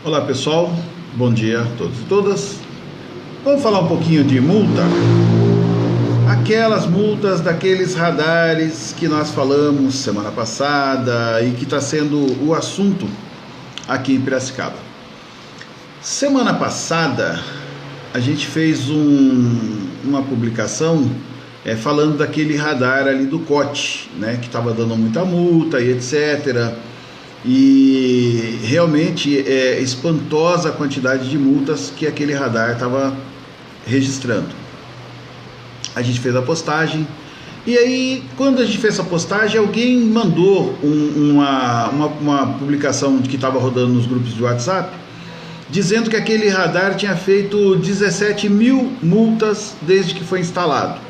Olá pessoal, bom dia a todos e todas. Vamos falar um pouquinho de multa. Aquelas multas daqueles radares que nós falamos semana passada e que está sendo o assunto aqui em Piracicaba. Semana passada a gente fez uma publicação falando daquele radar ali do COT, né, que estava dando muita multa e etc. E realmente é espantosa a quantidade de multas que aquele radar estava registrando. A gente fez a postagem e aí, quando a gente fez essa postagem, alguém mandou uma publicação que estava rodando nos grupos de WhatsApp, dizendo que aquele radar tinha feito 17 mil multas desde que foi instalado.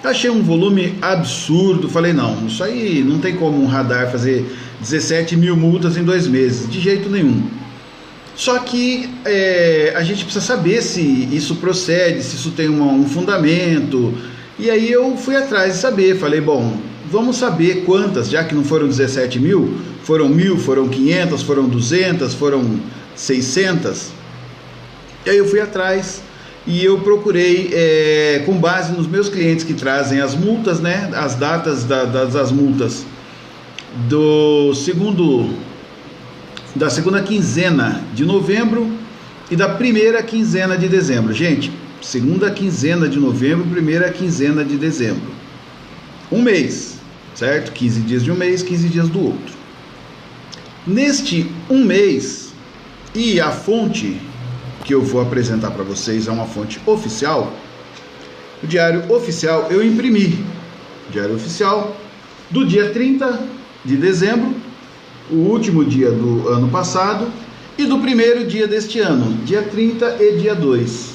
Achei um volume absurdo, falei, não, isso aí não tem como um radar fazer 17 mil multas em 2 meses, de jeito nenhum. Só que a gente precisa saber se isso procede, se isso tem um fundamento, e aí eu fui atrás de saber, falei, bom, vamos saber quantas, já que não foram 17 mil, foram 1.000, foram 500, foram 200, foram 600, e aí eu fui atrás. E eu procurei, com base nos meus clientes que trazem as multas, né, as datas das multas da segunda quinzena de novembro e da primeira quinzena de dezembro. Gente, segunda quinzena de novembro, primeira quinzena de dezembro. Um mês, certo? 15 dias de um mês, 15 dias do outro. Neste um mês, e a fonte que eu vou apresentar para vocês é uma fonte oficial. O Diário Oficial eu imprimi. Diário Oficial do dia 30 de dezembro, o último dia do ano passado, e do primeiro dia deste ano, dia 30 e dia 2.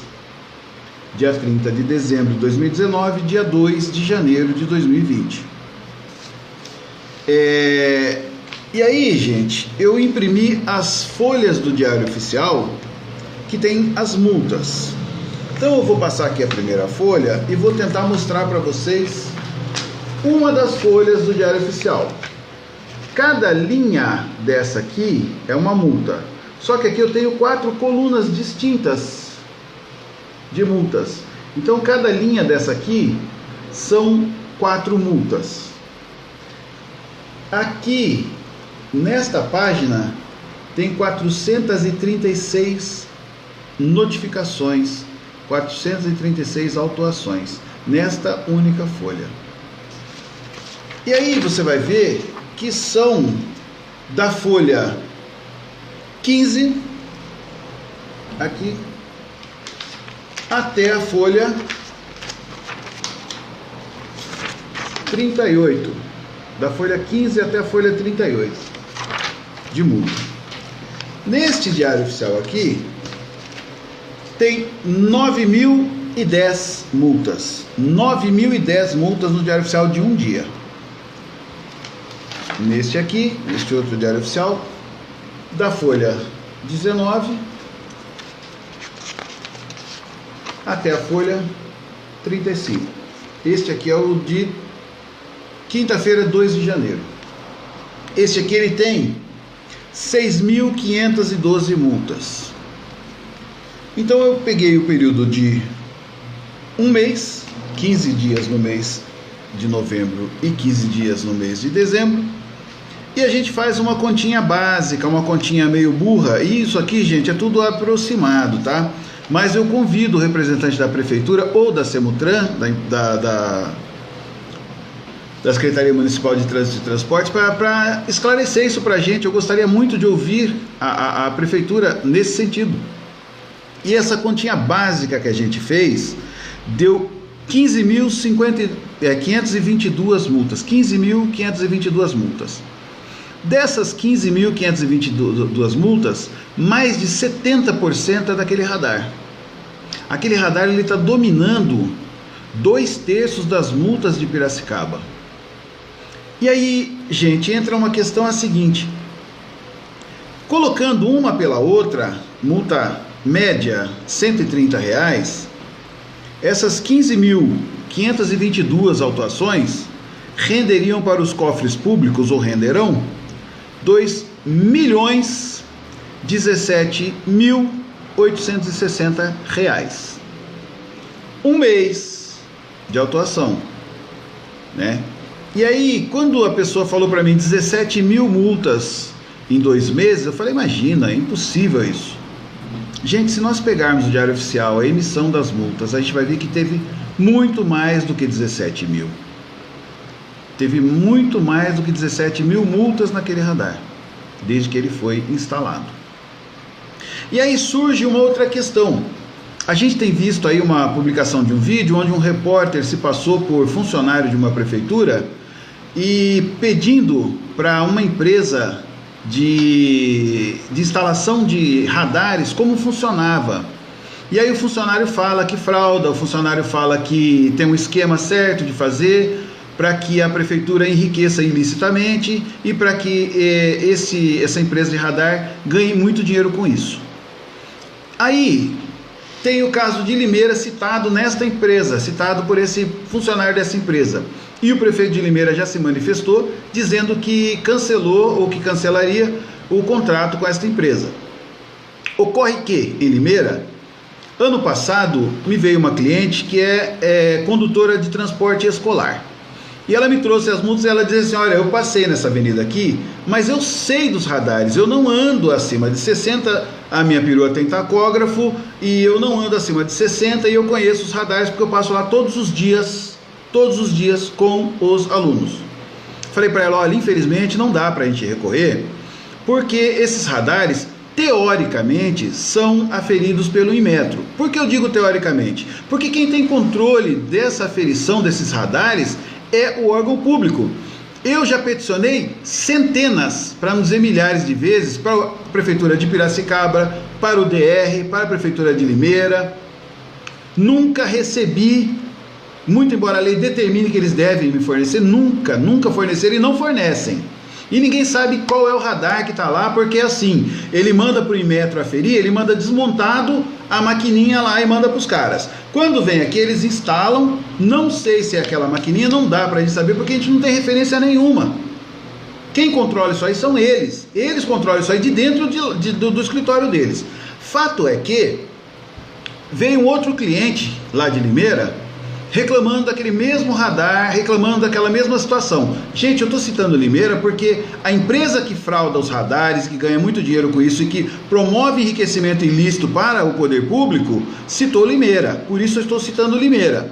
Dia 30 de dezembro de 2019, dia 2 de janeiro de 2020. E aí, gente, eu imprimi as folhas do Diário Oficial que tem as multas. Então eu vou passar aqui a primeira folha e vou tentar mostrar para vocês uma das folhas do Diário Oficial. Cada linha dessa aqui é uma multa, só que aqui eu tenho 4 colunas distintas de multas. Então cada linha dessa aqui são 4 multas. Aqui nesta página tem 436 notificações, 436 autuações nesta única folha. E aí você vai ver que são da folha 15 aqui até a folha 38, da folha 15 até a folha 38 de multa. Neste Diário Oficial aqui tem 9.010 multas. 9.010 multas no Diário Oficial de um dia. Neste aqui, neste outro Diário Oficial, da folha 19 até a folha 35. Este aqui é o de quinta-feira, 2 de janeiro. Este aqui ele tem 6.512 multas. Então eu peguei o período de um mês, 15 dias no mês de novembro e 15 dias no mês de dezembro, e a gente faz uma continha básica, uma continha meio burra, e isso aqui, gente, é tudo aproximado, tá? Mas eu convido o representante da prefeitura ou da Semutran, da Secretaria Municipal de Trânsito e Transportes, para esclarecer isso para a gente. Eu gostaria muito de ouvir a prefeitura nesse sentido. E essa continha básica que a gente fez deu 15.522 multas. 15.522 multas. Dessas 15.522 multas, mais de 70% é daquele radar. Aquele radar está dominando 2/3 das multas de Piracicaba. E aí, gente, entra uma questão a seguinte: colocando uma pela outra, multa média R$ 130, essas 15.522 autuações renderiam para os cofres públicos, ou renderão, 2 milhões R$17.860. Um mês de autuação, né? E aí, quando a pessoa falou para mim 17 mil multas em 2 meses, eu falei, imagina, é impossível isso. Gente, se nós pegarmos o Diário Oficial, a emissão das multas, a gente vai ver que teve muito mais do que 17 mil. Teve muito mais do que 17 mil multas naquele radar, desde que ele foi instalado. E aí surge uma outra questão. A gente tem visto aí uma publicação de um vídeo onde um repórter se passou por funcionário de uma prefeitura e pedindo para uma empresa de instalação de radares como funcionava. E aí o funcionário fala que frauda, o funcionário fala que tem um esquema certo de fazer para que a prefeitura enriqueça ilicitamente e para que essa empresa de radar ganhe muito dinheiro com isso. Aí tem o caso de Limeira citado nesta empresa, citado por esse funcionário dessa empresa. E o prefeito de Limeira já se manifestou dizendo que cancelou ou que cancelaria o contrato com esta empresa. Ocorre que, em Limeira, ano passado me veio uma cliente que é condutora de transporte escolar. E ela me trouxe as multas e ela disse assim, olha, eu passei nessa avenida aqui, mas eu sei dos radares, eu não ando acima de 60, a minha perua tem tacógrafo, e eu não ando acima de 60 e eu conheço os radares porque eu passo lá todos os dias com os alunos. Falei para ela, olha, infelizmente não dá para a gente recorrer, porque esses radares, teoricamente, são aferidos pelo Inmetro. Por que eu digo teoricamente? Porque quem tem controle dessa aferição desses radares é o órgão público. Eu já peticionei centenas, para não dizer milhares de vezes, para a Prefeitura de Piracicaba, para o DR, para a Prefeitura de Limeira. Nunca recebi, muito embora a lei determine que eles devem me fornecer, nunca forneceram e não fornecem. E ninguém sabe qual é o radar que está lá, porque assim, ele manda para o Inmetro aferir, ele manda desmontado a maquininha lá e manda para os caras. Quando vem aqui, eles instalam, não sei se é aquela maquininha, não dá para a gente saber, porque a gente não tem referência nenhuma. Quem controla isso aí são eles controlam isso aí de dentro do escritório deles. Fato é que veio um outro cliente lá de Limeira, reclamando daquele mesmo radar, reclamando daquela mesma situação. Gente, eu estou citando Limeira porque a empresa que frauda os radares, que ganha muito dinheiro com isso e que promove enriquecimento ilícito para o poder público, citou Limeira, por isso eu estou citando Limeira.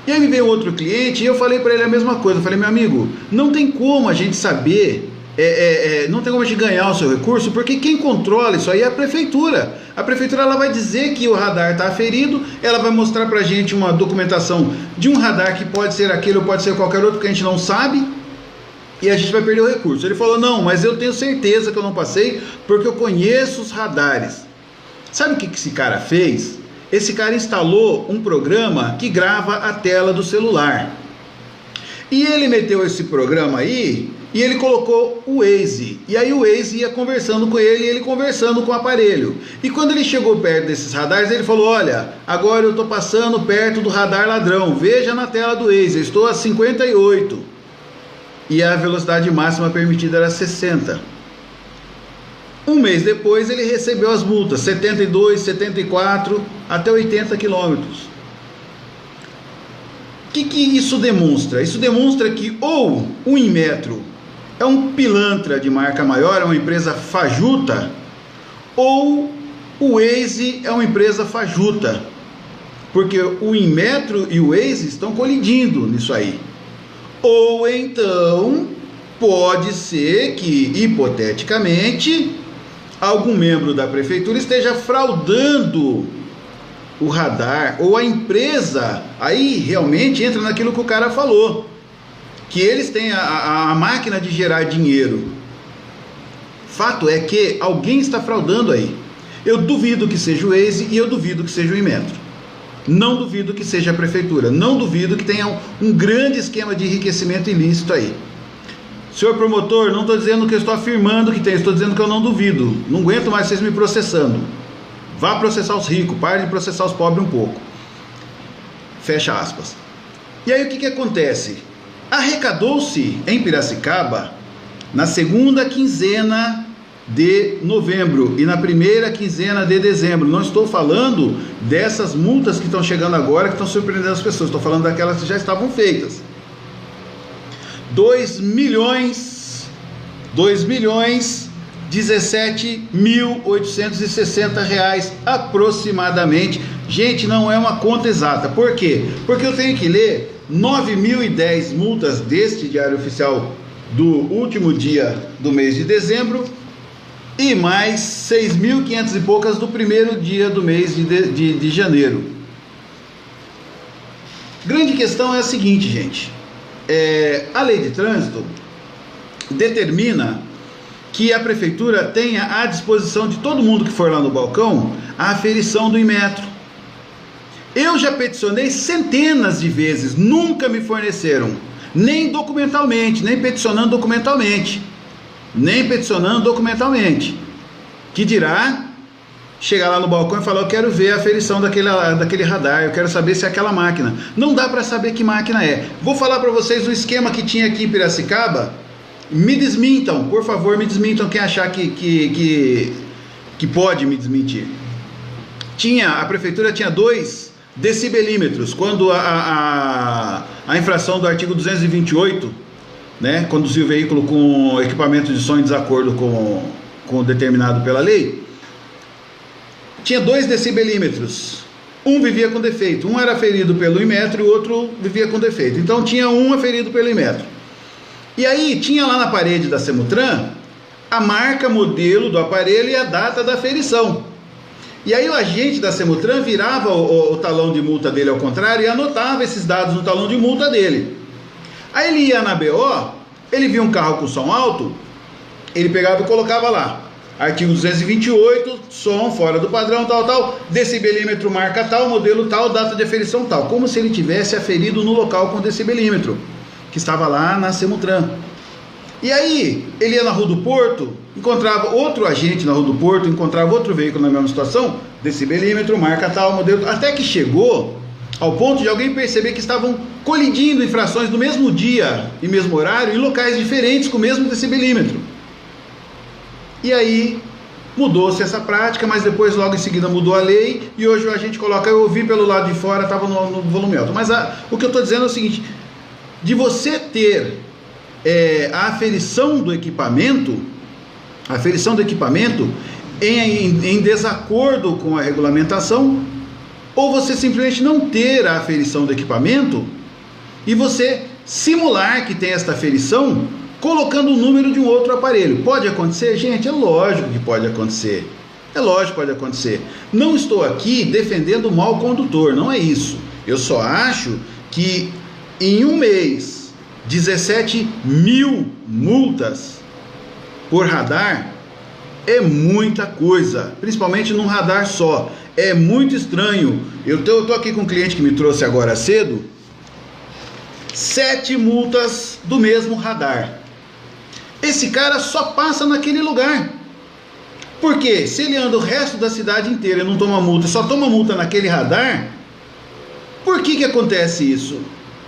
E aí me veio outro cliente e eu falei para ele a mesma coisa, eu falei, meu amigo, não tem como a gente saber, não tem como a gente ganhar o seu recurso, porque quem controla isso aí é a prefeitura. A prefeitura ela vai dizer que o radar está aferido, ela vai mostrar para a gente uma documentação de um radar que pode ser aquele ou pode ser qualquer outro que a gente não sabe, e a gente vai perder o recurso. Ele falou, não, mas eu tenho certeza que eu não passei, porque eu conheço os radares. Sabe o que esse cara fez? Esse cara instalou um programa que grava a tela do celular. E ele meteu esse programa aí, e ele colocou o Waze, e aí o Waze ia conversando com ele, e ele conversando com o aparelho. E quando ele chegou perto desses radares, ele falou, olha, agora eu estou passando perto do radar ladrão, veja na tela do Waze, eu estou a 58. E a velocidade máxima permitida era 60. Um mês depois ele recebeu as multas, 72, 74, até 80 quilômetros. O que isso demonstra? Isso demonstra que ou o Inmetro é um pilantra de marca maior, é uma empresa fajuta, ou o Waze é uma empresa fajuta, porque o Inmetro e o Waze estão colidindo nisso aí. Ou então pode ser que, hipoteticamente, algum membro da prefeitura esteja fraudando o radar, ou a empresa, aí realmente entra naquilo que o cara falou, que eles têm a máquina de gerar dinheiro. Fato é que alguém está fraudando aí. Eu duvido que seja o Waze e eu duvido que seja o Inmetro. Não duvido que seja a prefeitura, não duvido que tenha um grande esquema de enriquecimento ilícito aí. Senhor promotor, não estou dizendo que eu estou afirmando que tem, estou dizendo que eu não duvido. Não aguento mais vocês me processando. Vá processar os ricos, pare de processar os pobres um pouco. Fecha aspas. E aí o que acontece? Arrecadou-se em Piracicaba, na segunda quinzena de novembro e na primeira quinzena de dezembro. Não estou falando dessas multas que estão chegando agora, que estão surpreendendo as pessoas, estou falando daquelas que já estavam feitas. 2.017.860 reais aproximadamente. Gente, não é uma conta exata. Por quê? Porque eu tenho que ler 9.010 multas deste Diário Oficial do último dia do mês de dezembro e mais 6.500 e poucas do primeiro dia do mês de janeiro. Grande questão é a seguinte, gente. A lei de trânsito determina que a prefeitura tenha à disposição de todo mundo que for lá no balcão a aferição do Inmetro. Eu já peticionei centenas de vezes, nunca me forneceram, nem documentalmente, nem peticionando documentalmente, que dirá chegar lá no balcão e falar: eu quero ver a aferição daquele radar, eu quero saber se é aquela máquina. Não dá para saber que máquina é. Vou falar para vocês o esquema que tinha aqui em Piracicaba. Me desmintam, por favor, me desmintam quem achar que pode me desmentir. A prefeitura tinha 2 decibelímetros quando a infração do artigo 228, né, conduzir o veículo com equipamento de som em desacordo com o determinado pela lei. Tinha 2 decibelímetros, um vivia com defeito, um era aferido pelo Inmetro e o outro vivia com defeito, então tinha um aferido pelo Inmetro. E aí tinha lá na parede da Semutran a marca, modelo do aparelho e a data da aferição. E aí o agente da Semutran virava o talão de multa dele ao contrário e anotava esses dados no talão de multa dele. Aí ele ia na BO, ele via um carro com som alto, ele pegava e colocava lá: artigo 228, som fora do padrão, tal, decibelímetro marca tal, modelo tal, data de aferição tal, como se ele tivesse aferido no local com decibelímetro, que estava lá na Semutran. E aí ele ia na Rua do Porto, encontrava outro agente na Rua do Porto, encontrava outro veículo na mesma situação, decibelímetro, marca tal, modelo, até que chegou ao ponto de alguém perceber que estavam colidindo infrações no mesmo dia e mesmo horário, em locais diferentes com o mesmo decibelímetro. E aí mudou-se essa prática, mas depois logo em seguida mudou a lei, e hoje a gente coloca: eu ouvi pelo lado de fora, estava no volume alto. Mas o que eu estou dizendo é o seguinte: de você ter a aferição do equipamento em desacordo com a regulamentação, ou você simplesmente não ter a aferição do equipamento e você simular que tem esta aferição colocando o número de um outro aparelho. Pode acontecer, gente? É lógico que pode acontecer. Não estou aqui defendendo o mau condutor, não é isso. Eu só acho que em um mês 17.000 multas por radar é muita coisa, principalmente num radar só. É muito estranho. Eu tô aqui com um cliente que me trouxe agora cedo 7 multas do mesmo radar. Esse cara só passa naquele lugar. Porque se ele anda o resto da cidade inteira e não toma multa, só toma multa naquele radar, por que acontece isso?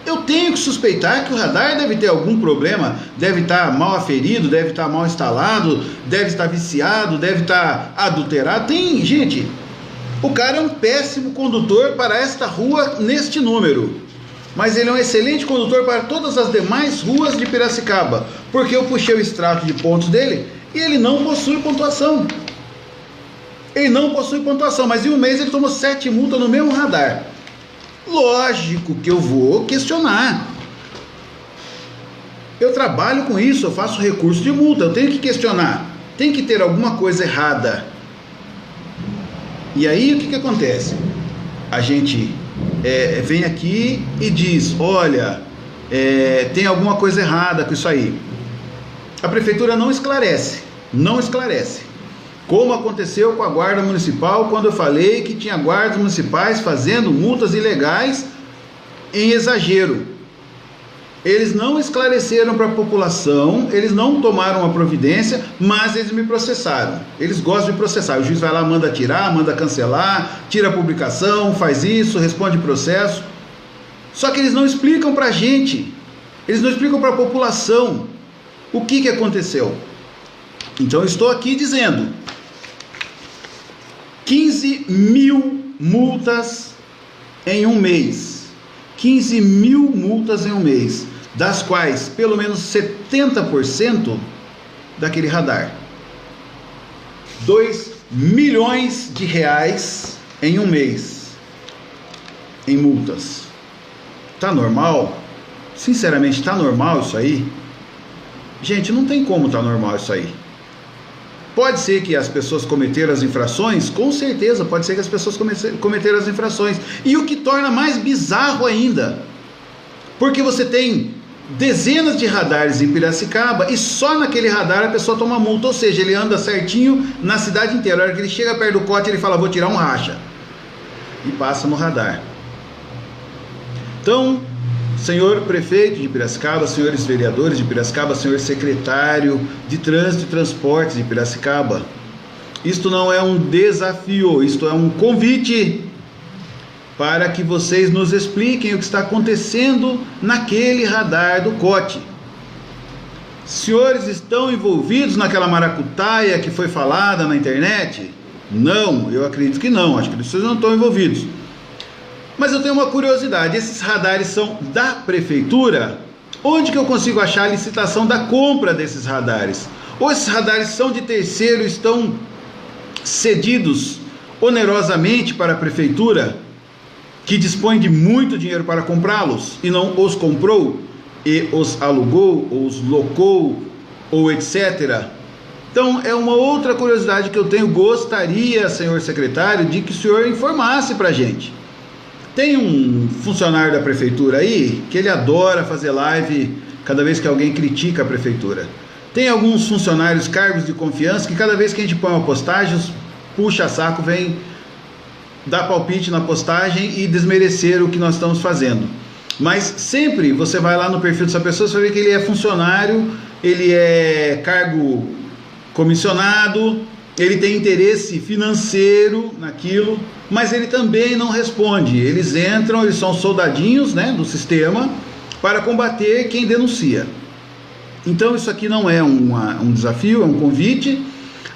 Eu tenho que suspeitar que o radar deve ter algum problema, deve estar mal aferido, deve estar mal instalado, deve estar viciado, deve estar adulterado. Gente, o cara é um péssimo condutor para esta rua neste número, mas ele é um excelente condutor para todas as demais ruas de Piracicaba, porque eu puxei o extrato de pontos dele e ele não possui pontuação. Mas em um mês ele tomou 7 multas no mesmo radar. Lógico que eu vou questionar. Eu trabalho com isso, eu faço recurso de multa, eu tenho que questionar. Tem que ter alguma coisa errada. E aí o que acontece? A gente vem aqui e diz: olha, tem alguma coisa errada com isso aí. A prefeitura não esclarece. Como aconteceu com a Guarda Municipal, quando eu falei que tinha guardas municipais fazendo multas ilegais em exagero. Eles não esclareceram para a população, eles não tomaram a providência, mas eles me processaram. Eles gostam de processar. O juiz vai lá, manda tirar, manda cancelar, tira a publicação, faz isso, responde processo. Só que eles não explicam para a gente, eles não explicam para a população o que aconteceu. Então eu estou aqui dizendo 15 mil multas em um mês. 15 mil multas em um mês, das quais pelo menos 70% daquele radar. 2 milhões de reais em um mês em multas. Tá normal? Sinceramente, tá normal isso aí? Gente, não tem como tá normal isso aí. Pode ser que as pessoas cometeram as infrações, com certeza, pode ser que as pessoas cometeram as infrações. E o que torna mais bizarro ainda, porque você tem dezenas de radares em Piracicaba e só naquele radar a pessoa toma multa, ou seja, ele anda certinho na cidade inteira. A hora que ele chega perto do cote, ele fala, vou tirar um racha, e passa no radar. Então, senhor prefeito de Piracicaba, senhores vereadores de Piracicaba, senhor secretário de Trânsito e Transportes de Piracicaba, isto não é um desafio, isto é um convite para que vocês nos expliquem o que está acontecendo naquele radar do COTE. Senhores estão envolvidos naquela maracutaia que foi falada na internet? Não, eu acredito que não, acho que vocês não estão envolvidos. Mas eu tenho uma curiosidade, esses radares são da prefeitura? Onde que eu consigo achar a licitação da compra desses radares? Ou esses radares são de terceiro, estão cedidos onerosamente para a prefeitura, que dispõe de muito dinheiro para comprá-los e não os comprou e os alugou, ou os locou, ou etc. Então é uma outra curiosidade que eu tenho, gostaria, senhor secretário, de que o senhor informasse para a gente. Tem um funcionário da prefeitura aí que ele adora fazer live cada vez que alguém critica a prefeitura. Tem alguns funcionários, cargos de confiança, que cada vez que a gente põe uma postagem, puxa saco, vem dar palpite na postagem e desmerecer o que nós estamos fazendo. Mas sempre você vai lá no perfil dessa pessoa, você vai ver que ele é funcionário, ele é cargo comissionado, ele tem interesse financeiro naquilo, mas ele também não responde. Eles entram, eles são soldadinhos, né, do sistema para combater quem denuncia. Então isso aqui não é um desafio, é um convite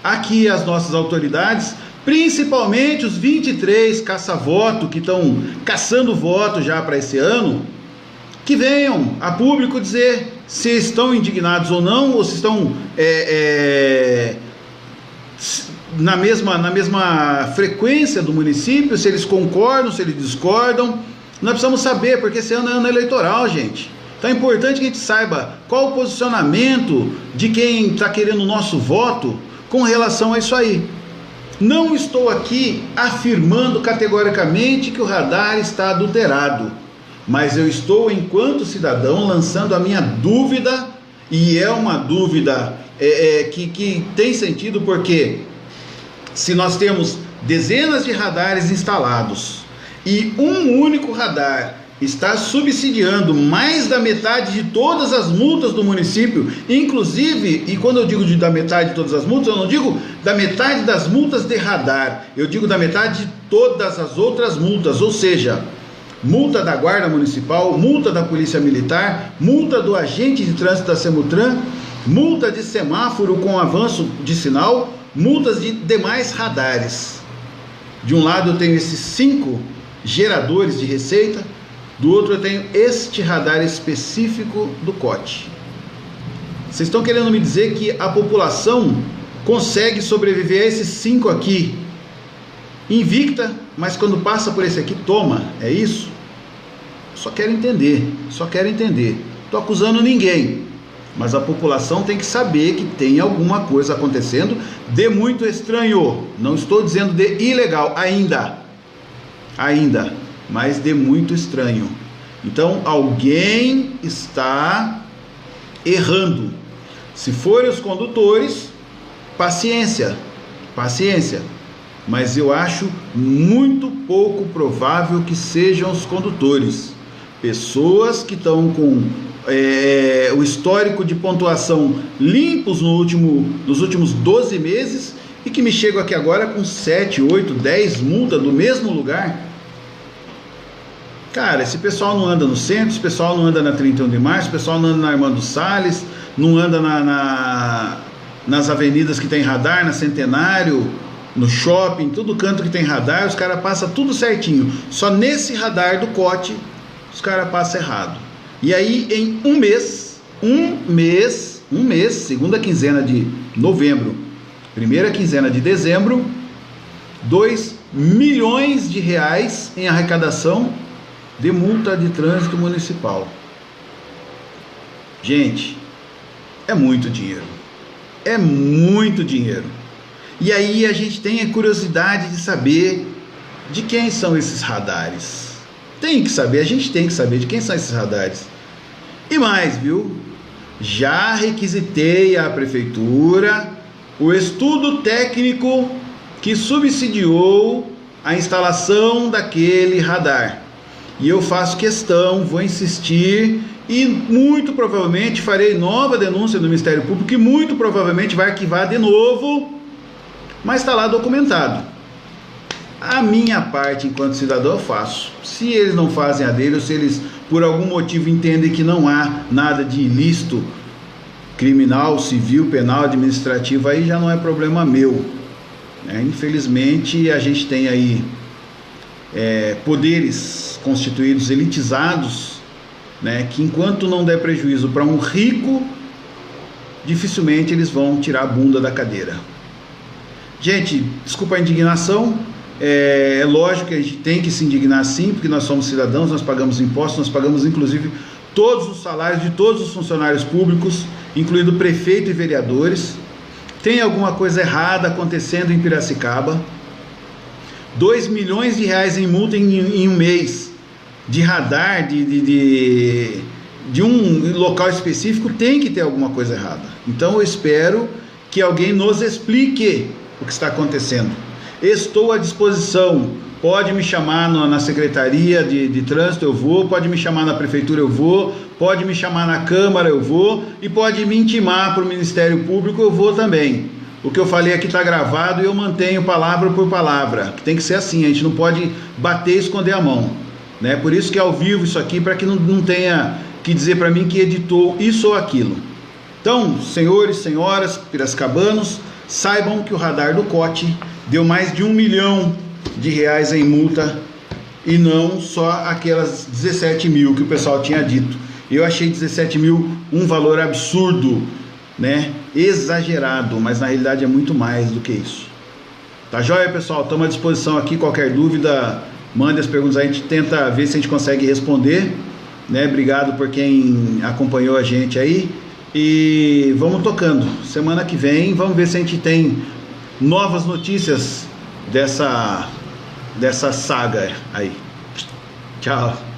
a que as nossas autoridades, principalmente os 23 caça-voto que estão caçando voto já para esse ano, que venham a público dizer se estão indignados ou não, ou se estão na mesma frequência do município, se eles concordam, se eles discordam. Nós precisamos saber, porque esse ano é ano eleitoral, gente. Então é importante que a gente saiba qual o posicionamento de quem está querendo o nosso voto com relação a isso aí. Não estou aqui afirmando categoricamente que o radar está adulterado, mas eu estou, enquanto cidadão, lançando a minha dúvida, e é uma dúvida que tem sentido, porque se nós temos dezenas de radares instalados e um único radar está subsidiando mais da metade de todas as multas do município, inclusive, e quando eu digo da metade de todas as multas, eu não digo da metade das multas de radar, eu digo da metade de todas as outras multas, ou seja, multa da Guarda Municipal, multa da Polícia Militar, multa do agente de trânsito da Semutran, multa de semáforo com avanço de sinal, multas de demais radares. De um lado eu tenho esses 5 geradores de receita, do outro eu tenho este radar específico do COTE. Vocês estão querendo me dizer que a população consegue sobreviver a esses 5 aqui, invicta, mas quando passa por esse aqui, toma, é isso? Só quero entender, estou acusando ninguém, mas a população tem que saber que tem alguma coisa acontecendo de muito estranho. Não estou dizendo de ilegal ainda, mas de muito estranho. Então alguém está errando. Se forem os condutores, paciência, mas eu acho muito pouco provável que sejam os condutores. Pessoas que estão com o histórico de pontuação limpos nos últimos 12 meses e que me chegam aqui agora com 7, 8, 10 multas do mesmo lugar. Cara, esse pessoal não anda no centro, esse pessoal não anda na 31 de março, esse pessoal não anda na Armando Salles, não anda nas avenidas que tem radar, na Centenário, no shopping, todo canto que tem radar, os caras passam tudo certinho. Só nesse radar do COT, os caras passam errado. E aí, em um mês, segunda quinzena de novembro, primeira quinzena de dezembro, 2 milhões de reais em arrecadação de multa de trânsito municipal. Gente, é muito dinheiro. É muito dinheiro. E aí a gente tem a curiosidade de saber de quem são esses radares. Tem que saber, a gente tem que saber de quem são esses radares. E mais, viu? Já requisitei à prefeitura o estudo técnico que subsidiou a instalação daquele radar. E eu faço questão, vou insistir e muito provavelmente farei nova denúncia no Ministério Público e muito provavelmente vai arquivar de novo, mas está lá documentado. A minha parte enquanto cidadão eu faço. Se eles não fazem a dele, ou se eles por algum motivo entendem que não há nada de ilícito criminal, civil, penal, administrativo, aí já não é problema meu. Infelizmente a gente tem aí poderes constituídos, elitizados, que enquanto não der prejuízo para um rico, dificilmente eles vão tirar a bunda da cadeira. Gente, desculpa a indignação, é lógico que a gente tem que se indignar sim, porque nós somos cidadãos, nós pagamos impostos, nós pagamos inclusive todos os salários de todos os funcionários públicos, incluindo prefeito e vereadores. Tem alguma coisa errada acontecendo em Piracicaba. 2 milhões de reais em multa em um mês de radar de um local específico, tem que ter alguma coisa errada. Então eu espero que alguém nos explique o que está acontecendo. Estou à disposição, pode me chamar na Secretaria de Trânsito, eu vou, pode me chamar na Prefeitura, eu vou, pode me chamar na Câmara, eu vou, e pode me intimar para o Ministério Público, eu vou também. O que eu falei aqui está gravado e eu mantenho palavra por palavra, que tem que ser assim, a gente não pode bater e esconder a mão, Por isso que é ao vivo isso aqui, para que não tenha que dizer para mim que editou isso ou aquilo. Então, senhores, senhoras, piracicabanos, saibam que o radar do COT deu mais de 1 milhão de reais em multa e não só aquelas 17 mil que o pessoal tinha dito. Eu achei 17 mil um valor absurdo, exagerado, mas na realidade é muito mais do que isso. Tá joia, pessoal? Estamos à disposição aqui, qualquer dúvida, mande as perguntas, a gente tenta ver se a gente consegue responder, Obrigado por quem acompanhou a gente aí e vamos tocando. Semana que vem vamos ver se a gente tem novas notícias dessa saga aí. Tchau.